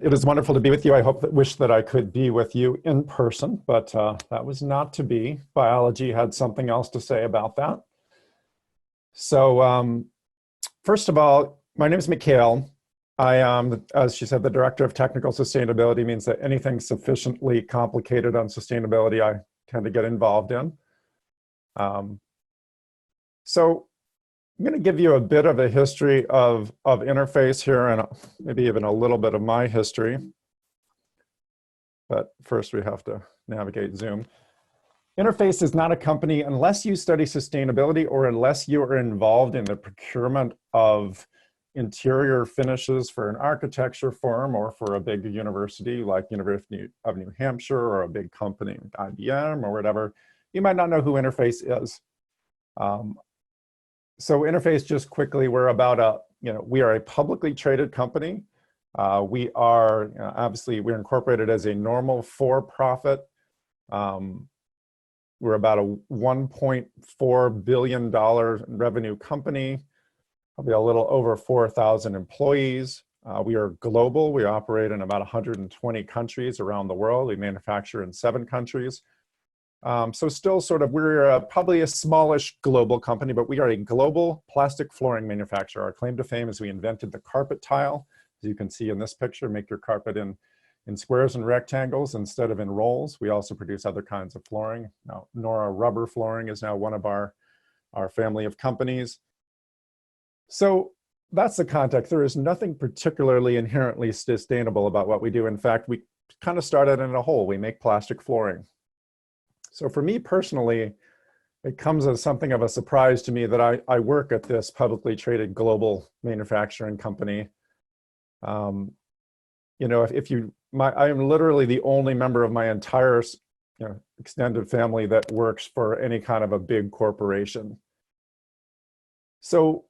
It is wonderful to be with you. I wish that I could be with you in person, but that was not to be. Biology had something else to say about that. So first of all, my name is Mikhail. I am, as she said, the Director of Technical Sustainability. Means that anything sufficiently complicated on sustainability, I tend to get involved in. So I'm going to give you a bit of a history of Interface here, and maybe even a little bit of my history. But first we have to navigate Zoom. Interface is not a company unless you study sustainability or unless you are involved in the procurement of interior finishes for an architecture firm or for a big university like University of New Hampshire or a big company like IBM or whatever. You might not know who Interface is. So Interface, just quickly, we're about we are a publicly traded company. We are, obviously, we're incorporated as a normal for-profit. We're about a $1.4 billion revenue company, probably a little over 4,000 employees. We are global. We operate in about 120 countries around the world. We manufacture in 7 countries. So still sort of, we're probably a smallish global company, but we are a global plastic flooring manufacturer. Our claim to fame is we invented the carpet tile. As you can see in this picture, make your carpet in squares and rectangles instead of in rolls. We also produce other kinds of flooring. Now, Nora Rubber Flooring is now one of our family of companies. So that's the context. There is nothing particularly inherently sustainable about what we do. In fact, we kind of started in a hole. We make plastic flooring. So for me personally, it comes as something of a surprise to me that I work at this publicly traded global manufacturing company. You know, I am literally the only member of my entire extended family that works for any kind of a big corporation. So,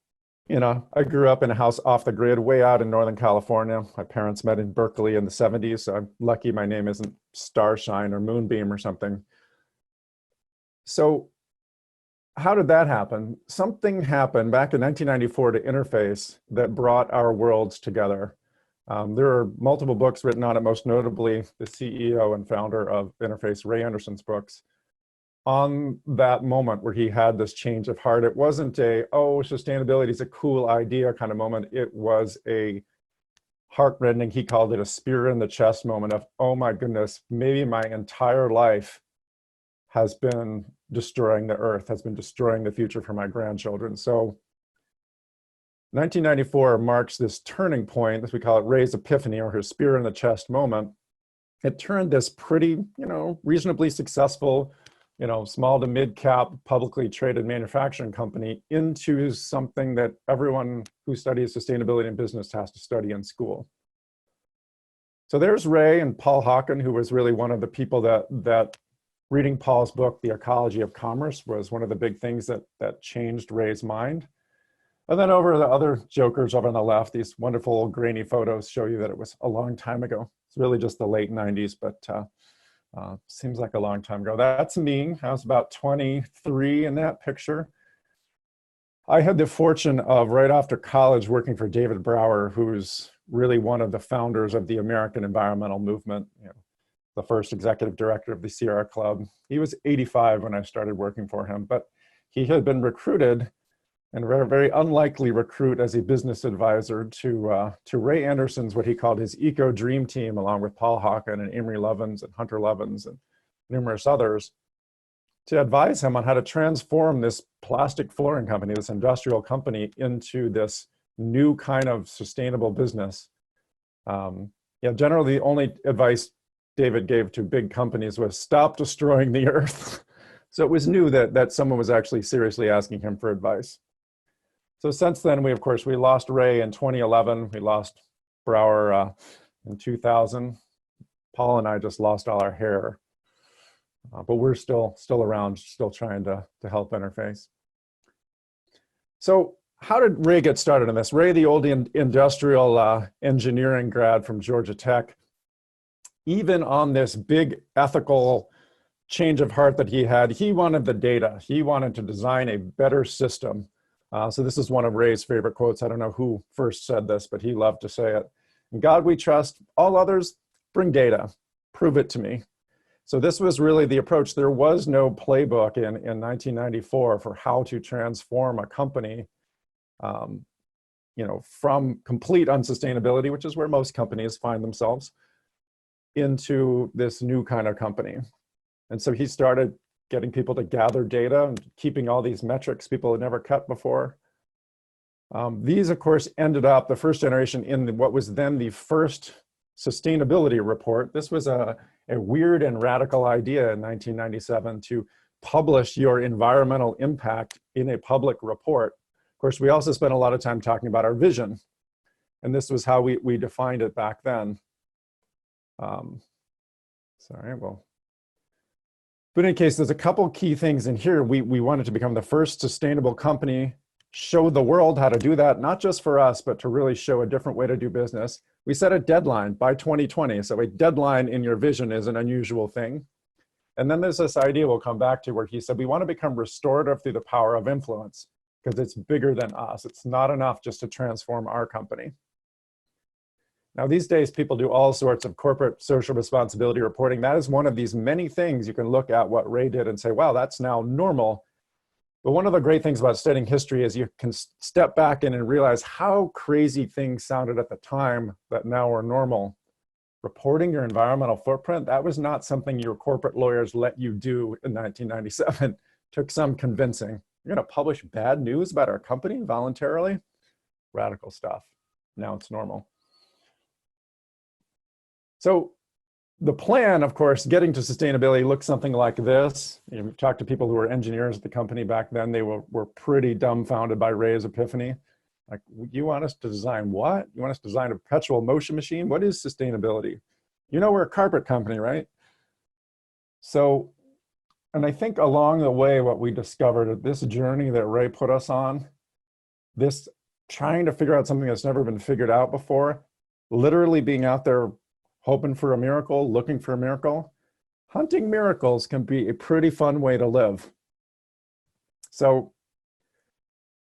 I grew up in a house off the grid way out in Northern California. My parents met in Berkeley in the 70s, so I'm lucky my name isn't Starshine or Moonbeam or something. So how did that happen? Something happened back in 1994 to Interface that brought our worlds together. There are multiple books written on it, most notably the CEO and founder of Interface, Ray Anderson's books, on that moment where he had this change of heart. It wasn't sustainability is a cool idea kind of moment. It was a heartrending, he called it a spear in the chest moment of, oh my goodness, maybe my entire life has been destroying the earth, has been destroying the future for my grandchildren. So 1994 marks this turning point, as we call it, Ray's epiphany, or his spear in the chest moment. It turned this pretty, reasonably successful, small to mid-cap publicly traded manufacturing company into something that everyone who studies sustainability in business has to study in school. So there's Ray and Paul Hawken, who was really one of the people that reading Paul's book, The Ecology of Commerce, was one of the big things that changed Ray's mind. And then over the other jokers over on the left, these wonderful grainy photos show you that it was a long time ago. It's really just the late 90s, but seems like a long time ago. That's me. I was about 23 in that picture. I had the fortune of, right after college, working for David Brower, who's really one of the founders of the American environmental movement, the first executive director of the Sierra Club. He was 85 when I started working for him, but he had been recruited, and a very, very unlikely recruit, as a business advisor to Ray Anderson's, what he called his Eco Dream Team, along with Paul Hawken and Amory Levins and Hunter Levins and numerous others, to advise him on how to transform this plastic flooring company, this industrial company, into this new kind of sustainable business. Generally, the only advice David gave to big companies was stop destroying the earth. So it was new that someone was actually seriously asking him for advice. So since then, we lost Ray in 2011. We lost Brower in 2000. Paul and I just lost all our hair. But we're still around, still trying to help Interface. So how did Ray get started in this? Ray, the old industrial engineering grad from Georgia Tech, even on this big ethical change of heart that he had, he wanted the data. He wanted to design a better system. So this is one of Ray's favorite quotes. I don't know who first said this, but he loved to say it. In God we trust, all others bring data, prove it to me. So this was really the approach. There was no playbook in 1994 for how to transform a company from complete unsustainability, which is where most companies find themselves, into this new kind of company. And so he started getting people to gather data and keeping all these metrics people had never kept before. These, of course, ended up, the first generation, in what was then the first sustainability report. This was a weird and radical idea in 1997 to publish your environmental impact in a public report. Of course, we also spent a lot of time talking about our vision. And this was how we defined it back then. But in any case, there's a couple key things in here. We wanted to become the first sustainable company, show the world how to do that, not just for us, but to really show a different way to do business. We set a deadline by 2020. So a deadline in your vision is an unusual thing. And then there's this idea we'll come back to where he said, we want to become restorative through the power of influence, because it's bigger than us. It's not enough just to transform our company. Now, these days, people do all sorts of corporate social responsibility reporting. That is one of these many things you can look at what Ray did and say, wow, that's now normal. But one of the great things about studying history is you can step back in and realize how crazy things sounded at the time that now are normal. Reporting your environmental footprint, that was not something your corporate lawyers let you do in 1997. Took some convincing. You're going to publish bad news about our company voluntarily? Radical stuff. Now it's normal. So the plan, of course, getting to sustainability looks something like this. You talk to people who were engineers at the company back then, they were pretty dumbfounded by Ray's epiphany. Like, you want us to design what? You want us to design a perpetual motion machine? What is sustainability? You know, we're a carpet company, right? So, and I think along the way, what we discovered, this journey that Ray put us on, this trying to figure out something that's never been figured out before, literally being out there hoping for a miracle, looking for a miracle. Hunting miracles can be a pretty fun way to live. So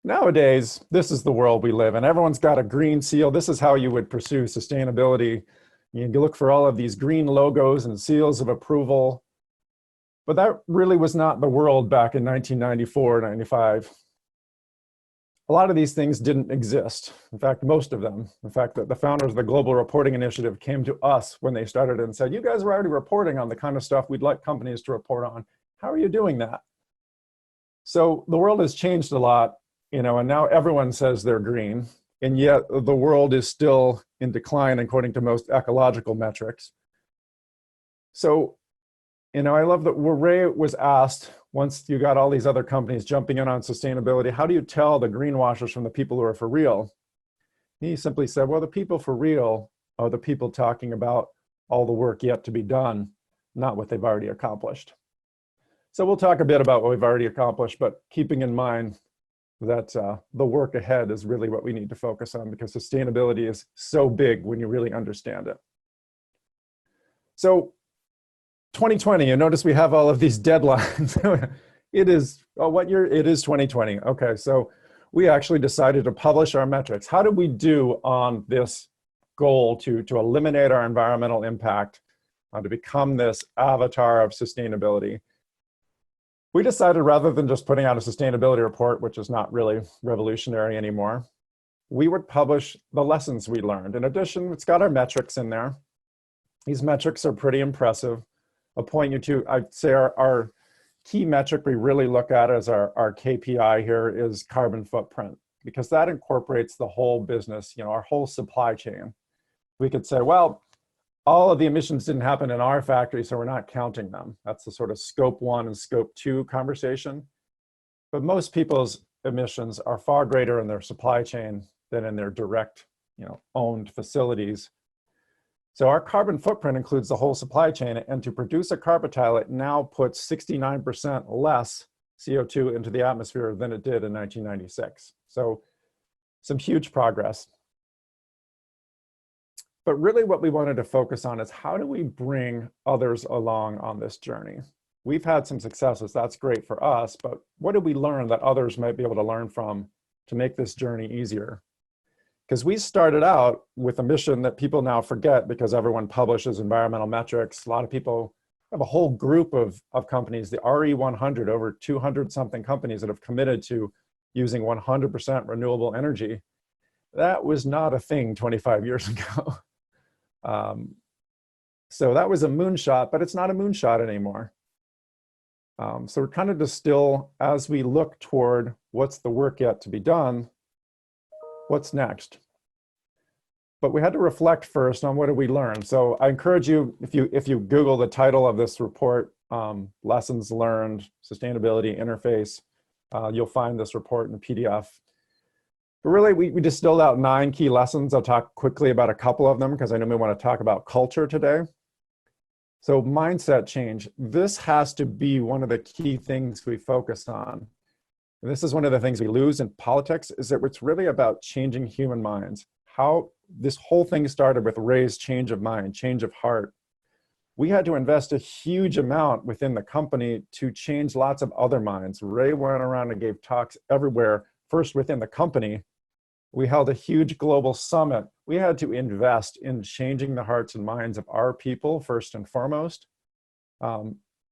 nowadays, this is the world we live in. Everyone's got a green seal. This is how you would pursue sustainability. You look for all of these green logos and seals of approval. But that really was not the world back in 1994, 95. A lot of these things didn't exist. In fact, most of them. In fact, the founders of the Global Reporting Initiative came to us when they started and said, you guys are already reporting on the kind of stuff we'd like companies to report on. How are you doing that? So the world has changed a lot, and now everyone says they're green, and yet the world is still in decline according to most ecological metrics. So, I love that where Ray was asked, once you got all these other companies jumping in on sustainability, how do you tell the greenwashers from the people who are for real? He simply said, well, the people for real are the people talking about all the work yet to be done, not what they've already accomplished. So we'll talk a bit about what we've already accomplished, but keeping in mind that the work ahead is really what we need to focus on, because sustainability is so big when you really understand it. So 2020, you notice we have all of these deadlines. It is, what year? It is 2020. Okay, so we actually decided to publish our metrics. How did we do on this goal to eliminate our environmental impact, to become this avatar of sustainability? We decided, rather than just putting out a sustainability report, which is not really revolutionary anymore, we would publish the lessons we learned. In addition, it's got our metrics in there. These metrics are pretty impressive. I'll point you to, I'd say our key metric we really look at as our KPI here is carbon footprint, because that incorporates the whole business, our whole supply chain. We could say, well, all of the emissions didn't happen in our factory, so we're not counting them. That's the sort of scope 1 and scope 2 conversation. But most people's emissions are far greater in their supply chain than in their direct, owned facilities. So our carbon footprint includes the whole supply chain, and to produce a carpet tile, it now puts 69% less CO2 into the atmosphere than it did in 1996. So some huge progress. But really what we wanted to focus on is, how do we bring others along on this journey? We've had some successes, that's great for us, but what did we learn that others might be able to learn from to make this journey easier? Because we started out with a mission that people now forget because everyone publishes environmental metrics. A lot of people have a whole group of companies, the RE100, over 200 something companies that have committed to using 100% renewable energy. That was not a thing 25 years ago. So that was a moonshot, but it's not a moonshot anymore. So we're kind of just still, as we look toward what's the work yet to be done, what's next? But we had to reflect first on what did we learn. So I encourage you, if you Google the title of this report, Lessons Learned, Sustainability Interface, you'll find this report in PDF. But really, we distilled out 9 key lessons. I'll talk quickly about a couple of them because I know we want to talk about culture today. So mindset change. This has to be one of the key things we focus on. And this is one of the things we lose in politics, is that it's really about changing human minds. How this whole thing started with Ray's change of mind, change of heart. We had to invest a huge amount within the company to change lots of other minds. Ray went around and gave talks everywhere, first within the company. We held a huge global summit. We had to invest in changing the hearts and minds of our people, first and foremost,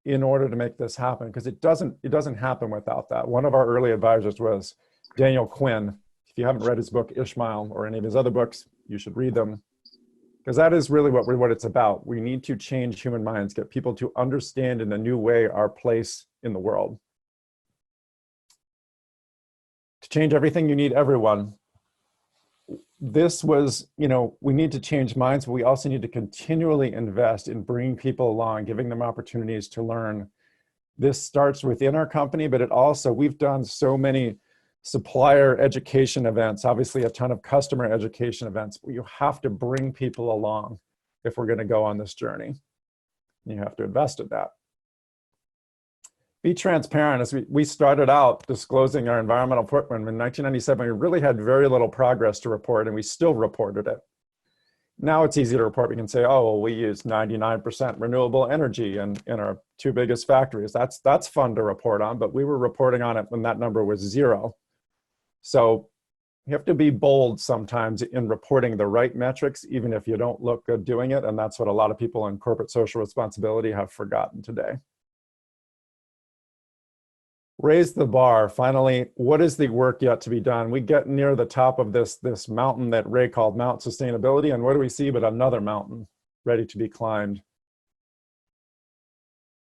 in order to make this happen, because it doesn't happen without that. One of our early advisors was Daniel Quinn. If you haven't read his book, Ishmael, or any of his other books, you should read them, because that is really what it's about. We need to change human minds, get people to understand in a new way our place in the world. To change everything, you need everyone. This was, we need to change minds, but we also need to continually invest in bringing people along, giving them opportunities to learn. This starts within our company, but we've done so many supplier education events, obviously a ton of customer education events, but you have to bring people along if we're going to go on this journey. You have to invest in that. Be transparent. As we started out disclosing our environmental footprint in 1997, we really had very little progress to report, and we still reported it. Now it's easy to report. We can say, oh, well, we use 99% renewable energy in our 2 biggest factories. That's fun to report on, but we were reporting on it when that number was 0. So you have to be bold sometimes in reporting the right metrics, even if you don't look good doing it. And that's what a lot of people in corporate social responsibility have forgotten today. Raise the bar. Finally, what is the work yet to be done? We get near the top of this mountain that Ray called Mount Sustainability, and what do we see but another mountain ready to be climbed?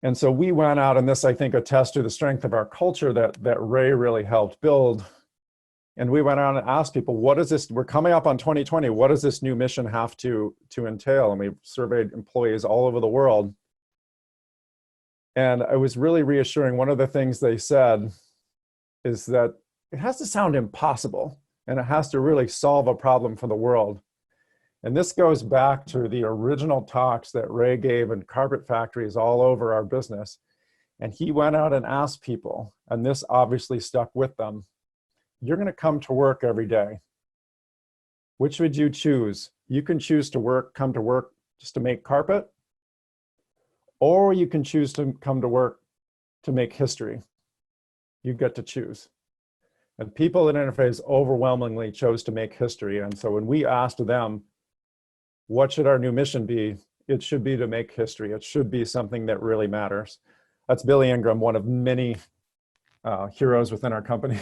And so we went out, and this, I think, attests to the strength of our culture that Ray really helped build. And we went out and asked people, what is this? We're coming up on 2020. What does this new mission have to entail? And we surveyed employees all over the world. And it was really reassuring. One of the things they said is that it has to sound impossible, and it has to really solve a problem for the world. And this goes back to the original talks that Ray gave in carpet factories all over our business. And he went out and asked people, and this obviously stuck with them, you're going to come to work every day. Which would you choose? You can choose to come to work just to make carpet, or you can choose to come to work to make history. You get to choose. And people at Interface overwhelmingly chose to make history. And so when we asked them, what should our new mission be? It should be to make history. It should be something that really matters. That's Billy Ingram, one of many heroes within our company,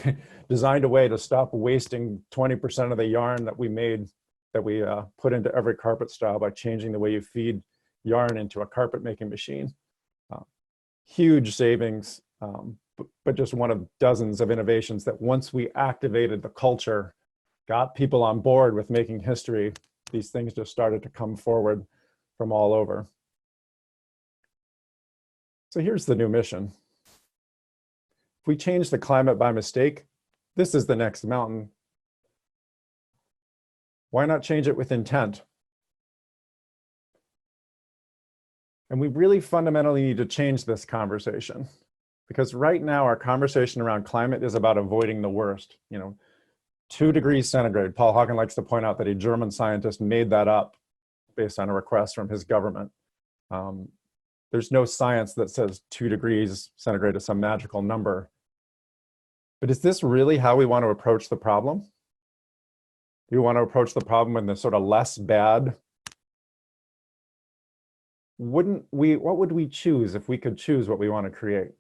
designed a way to stop wasting 20% of the yarn that we made, that we put into every carpet style by changing the way you feed yarn into a carpet making machine. Huge savings, but just one of dozens of innovations that once we activated the culture, got people on board with making history, these things just started to come forward from all over. So here's the new mission. If we change the climate by mistake, this is the next mountain. Why not change it with intent? And we really fundamentally need to change this conversation, because right now our conversation around climate is about avoiding the worst. 2 degrees centigrade. Paul Hawken likes to point out that a German scientist made that up based on a request from his government. There's no science that says 2 degrees centigrade is some magical number. But is this really how we want to approach the problem? Do you want to approach the problem in the sort of less bad? What would we choose if we could choose what we want to create?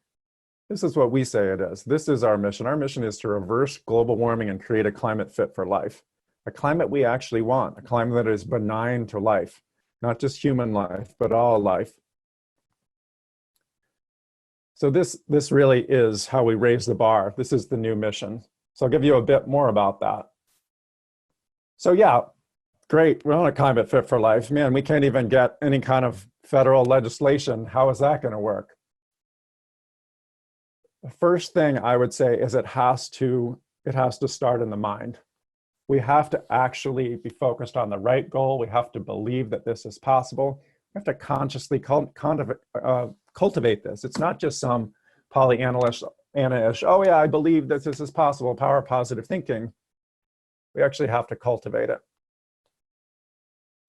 This is what we say it is. This is our mission. Our mission is to reverse global warming and create a climate fit for life. A climate we actually want, a climate that is benign to life, not just human life, but all life. So this really is how we raise the bar. This is the new mission. So I'll give you a bit more about that. So yeah, great, we're on a climate fit for life. Man, we can't even get any kind of federal legislation. How is that gonna work? The first thing I would say is it has to start in the mind. We have to actually be focused on the right goal. We have to believe that this is possible. We have to consciously cultivate this. It's not just some Pollyanna-ish, oh yeah, I believe that this is possible, power of positive thinking. We actually have to cultivate it.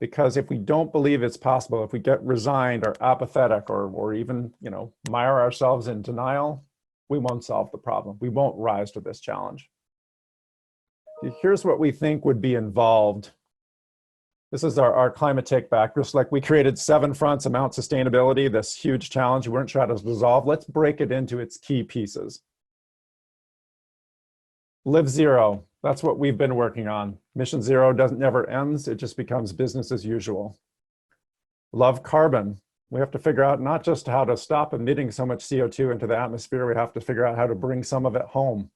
Because if we don't believe it's possible, if we get resigned or apathetic or even, mire ourselves in denial, we won't solve the problem. We won't rise to this challenge. Here's what we think would be involved. This is our climate take back. Just like we created 7 fronts, amount sustainability, this huge challenge we weren't trying to resolve. Let's break it into its key pieces. Live zero, that's what we've been working on. Mission zero never ends, it just becomes business as usual. Love carbon. We have to figure out not just how to stop emitting so much CO2 into the atmosphere, we have to figure out how to bring some of it home,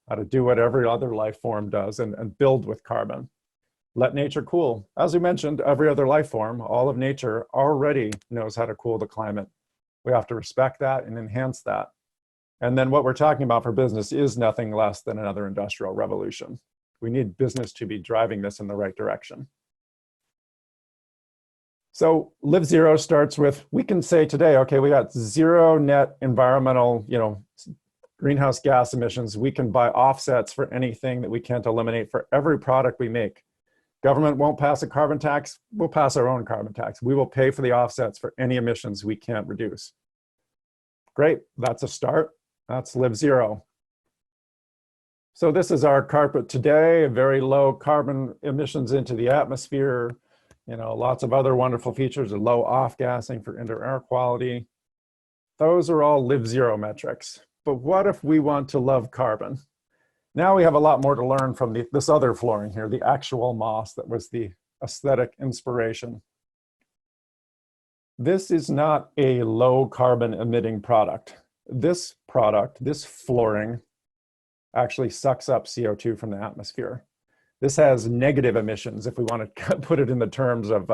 how to do what every other life form does and build with carbon. Let nature cool. As we mentioned, every other life form, all of nature already knows how to cool the climate. We have to respect that and enhance that. And then what we're talking about for business is nothing less than another industrial revolution. We need business to be driving this in the right direction. So Live Zero starts with, we can say today, okay, we got zero net environmental, greenhouse gas emissions. We can buy offsets for anything that we can't eliminate for every product we make. Government won't pass a carbon tax, we'll pass our own carbon tax. We will pay for the offsets for any emissions we can't reduce. Great, that's a start. That's Live Zero. So this is our carpet today, very low carbon emissions into the atmosphere, lots of other wonderful features, a low off-gassing for indoor air quality. Those are all Live Zero metrics. But what if we want to love carbon? Now we have a lot more to learn from this other flooring here, the actual moss that was the aesthetic inspiration. This is not a low carbon emitting product. This product, this flooring, actually sucks up CO2 from the atmosphere. This has negative emissions, if we want to put it in the terms of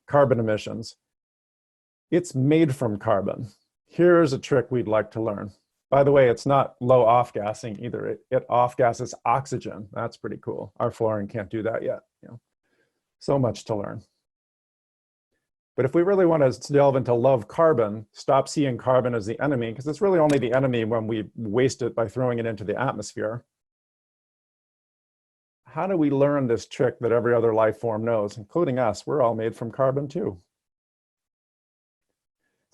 carbon emissions. It's made from carbon. Here's a trick we'd like to learn. By the way, it's not low off-gassing either. It off-gasses oxygen. That's pretty cool. Our flooring can't do that yet. So much to learn. But if we really want to delve into love carbon, stop seeing carbon as the enemy, because it's really only the enemy when we waste it by throwing it into the atmosphere. How do we learn this trick that every other life form knows, including us? We're all made from carbon too.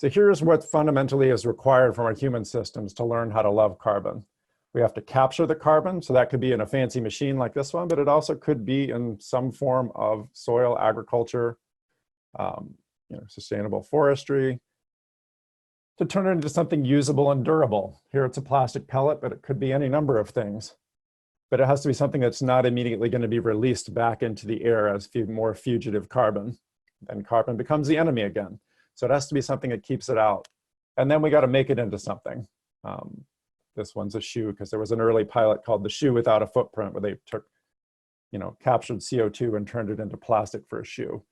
So here's what fundamentally is required from our human systems to learn how to love carbon. We have to capture the carbon, so that could be in a fancy machine like this one, but it also could be in some form of soil agriculture, sustainable forestry, to turn it into something usable and durable. Here it's a plastic pellet, but it could be any number of things. But it has to be something that's not immediately going to be released back into the air as more fugitive carbon. Then carbon becomes the enemy again. So it has to be something that keeps it out. And then we got to make it into something. This one's a shoe, because there was an early pilot called the shoe without a footprint, where they took, captured CO2 and turned it into plastic for a shoe.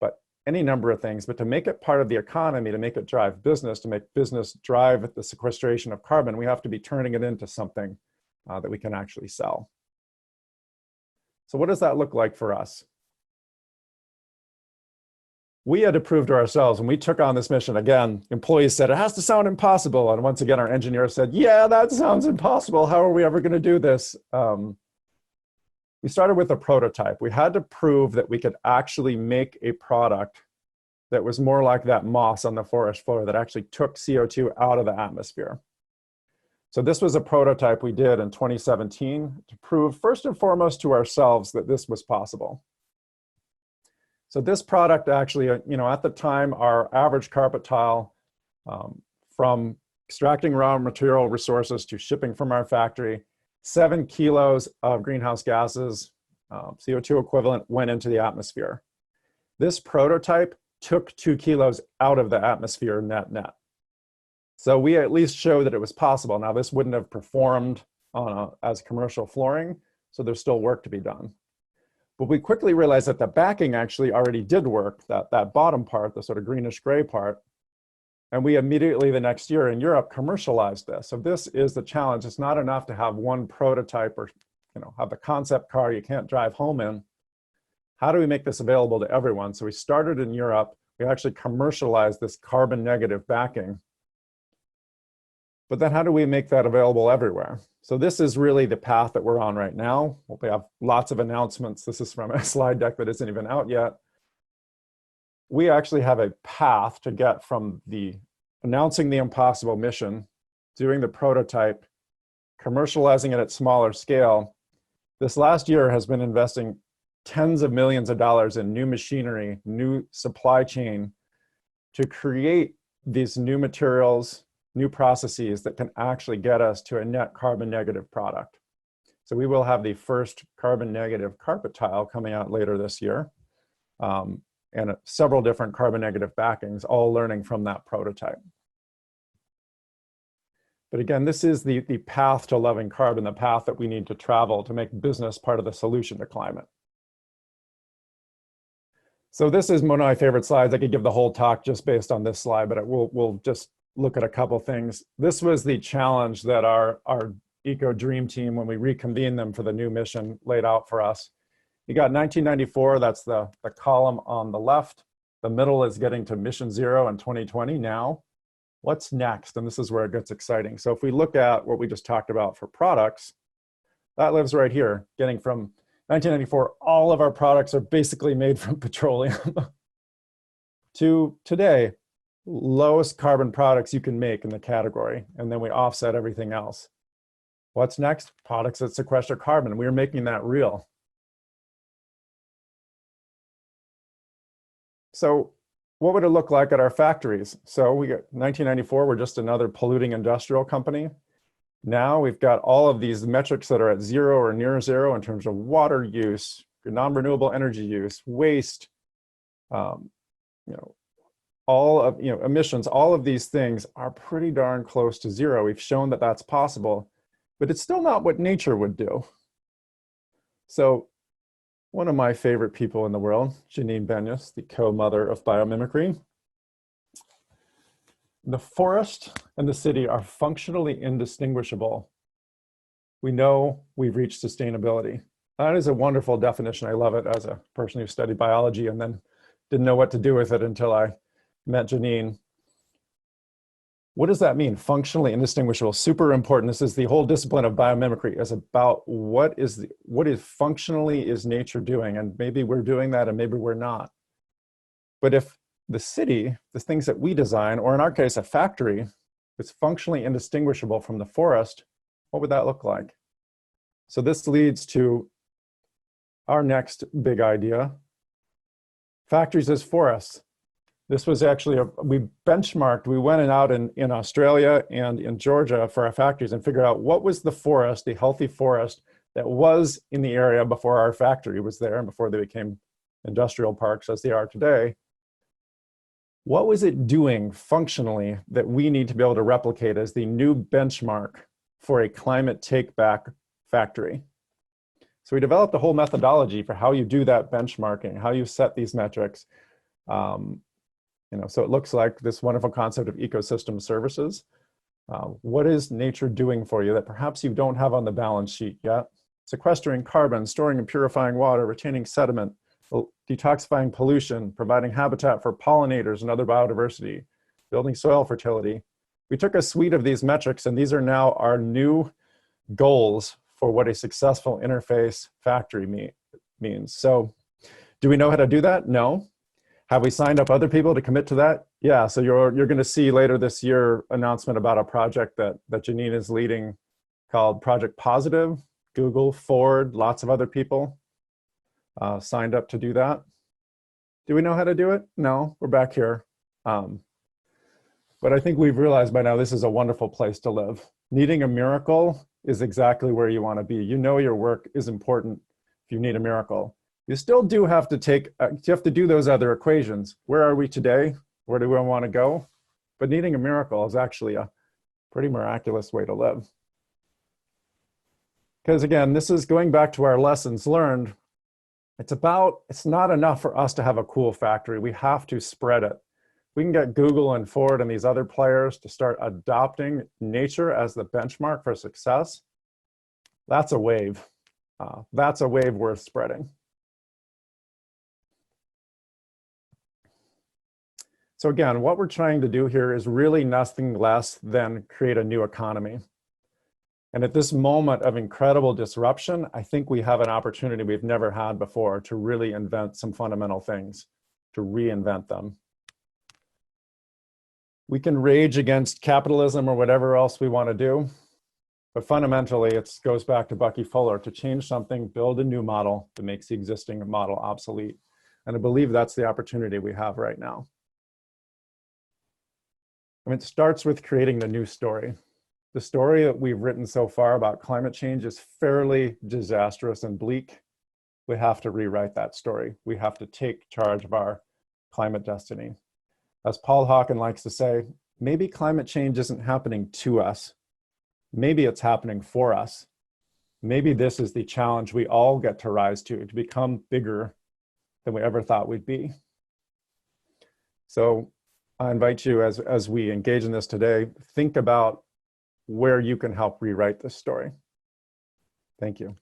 But any number of things, but to make it part of the economy, to make it drive business, to make business drive the sequestration of carbon, we have to be turning it into something that we can actually sell. So what does that look like for us? We had to prove to ourselves when we took on this mission, again, employees said, it has to sound impossible. And once again, our engineers said, yeah, that sounds impossible. How are we ever going to do this? We started with a prototype. We had to prove that we could actually make a product that was more like that moss on the forest floor that actually took CO2 out of the atmosphere. So this was a prototype we did in 2017 to prove first and foremost to ourselves that this was possible. So this product actually, at the time, our average carpet tile, from extracting raw material resources to shipping from our factory, 7 kilos of greenhouse gases, CO2 equivalent, went into the atmosphere. This prototype took 2 kilos out of the atmosphere net. So we at least showed that it was possible. Now, this wouldn't have performed as commercial flooring, so there's still work to be done. But we quickly realized that the backing actually already did work, that bottom part, the sort of greenish gray part. And we immediately the next year in Europe commercialized this. So this is the challenge. It's not enough to have one prototype or have the concept car you can't drive home in. How do we make this available to everyone? So we started in Europe. We actually commercialized this carbon negative backing. But then how do we make that available everywhere? So this is really the path that we're on right now. We have lots of announcements. This is from a slide deck that isn't even out yet. We actually have a path to get from announcing the impossible mission, doing the prototype, commercializing it at smaller scale. This last year has been investing tens of millions of dollars in new machinery, new supply chain to create these new materials, new processes that can actually get us to a net carbon negative product. So we will have the first carbon negative carpet tile coming out later this year, and several different carbon negative backings, all learning from that prototype. But again, this is the path to loving carbon, the path that we need to travel to make business part of the solution to climate. So this is one of my favorite slides. I could give the whole talk just based on this slide, but we'll just look at a couple things. This was the challenge that our Eco Dream team, when we reconvened them for the new mission, laid out for us. You got 1994, that's the column on the left. The middle is getting to mission zero in 2020 now. What's next? And this is where it gets exciting. So if we look at what we just talked about for products, that lives right here. Getting from 1994, all of our products are basically made from petroleum, to today, lowest carbon products you can make in the category, and then we offset everything else. What's next? Products that sequester carbon. We're making that real. So what would it look like at our factories? So we got 1994, we're just another polluting industrial company. Now we've got all of these metrics that are at zero or near zero in terms of water use, non-renewable energy use, waste, all of emissions. All of these things are pretty darn close to zero. We've shown that that's possible, but it's still not what nature would do. So one of my favorite people in the world, Janine Benyus, the co-mother of biomimicry. The forest and the city are functionally indistinguishable. We know we've reached sustainability. That is a wonderful definition. I love it as a person who studied biology and then didn't know what to do with it until I met Janine. What does that mean? Functionally indistinguishable, super important. This is the whole discipline of biomimicry, is about what is functionally is nature doing, and maybe we're doing that and maybe we're not. But if the city, the things that we design, or in our case, a factory, is functionally indistinguishable from the forest, what would that look like? So this leads to our next big idea, factories as forests. This was actually, we benchmarked, we went out in Australia and in Georgia for our factories and figured out what was the forest, the healthy forest that was in the area before our factory was there and before they became industrial parks as they are today. What was it doing functionally that we need to be able to replicate as the new benchmark for a climate take-back factory? So we developed a whole methodology for how you do that benchmarking, how you set these metrics. So it looks like this wonderful concept of ecosystem services. What is nature doing for you that perhaps you don't have on the balance sheet yet? Sequestering carbon, storing and purifying water, retaining sediment, detoxifying pollution, providing habitat for pollinators and other biodiversity, building soil fertility. We took a suite of these metrics, and these are now our new goals for what a successful interface factory means. So do we know how to do that? No. Have we signed up other people to commit to that? Yeah, so you're going to see later this year announcement about a project that Janine is leading called Project Positive. Google, Ford, lots of other people signed up to do that. Do we know how to do it? No, we're back here. But I think we've realized by now this is a wonderful place to live. Needing a miracle is exactly where you want to be. You know your work is important if you need a miracle. You still do have to you have to do those other equations. Where are we today? Where do we want to go? But needing a miracle is actually a pretty miraculous way to live. Because again, this is going back to our lessons learned. It's not enough for us to have a cool factory. We have to spread it. We can get Google and Ford and these other players to start adopting nature as the benchmark for success. That's a wave. That's a wave worth spreading. So again, what we're trying to do here is really nothing less than create a new economy. And at this moment of incredible disruption, I think we have an opportunity we've never had before to really invent some fundamental things, to reinvent them. We can rage against capitalism or whatever else we want to do, but fundamentally it goes back to Bucky Fuller: to change something, build a new model that makes the existing model obsolete. And I believe that's the opportunity we have right now. I mean, it starts with creating the new story. The story that we've written so far about climate change is fairly disastrous and bleak. We have to rewrite that story. We have to take charge of our climate destiny. As Paul Hawken likes to say, maybe climate change isn't happening to us. Maybe it's happening for us. Maybe this is the challenge we all get to rise to become bigger than we ever thought we'd be. So I invite you, as we engage in this today, think about where you can help rewrite this story. Thank you.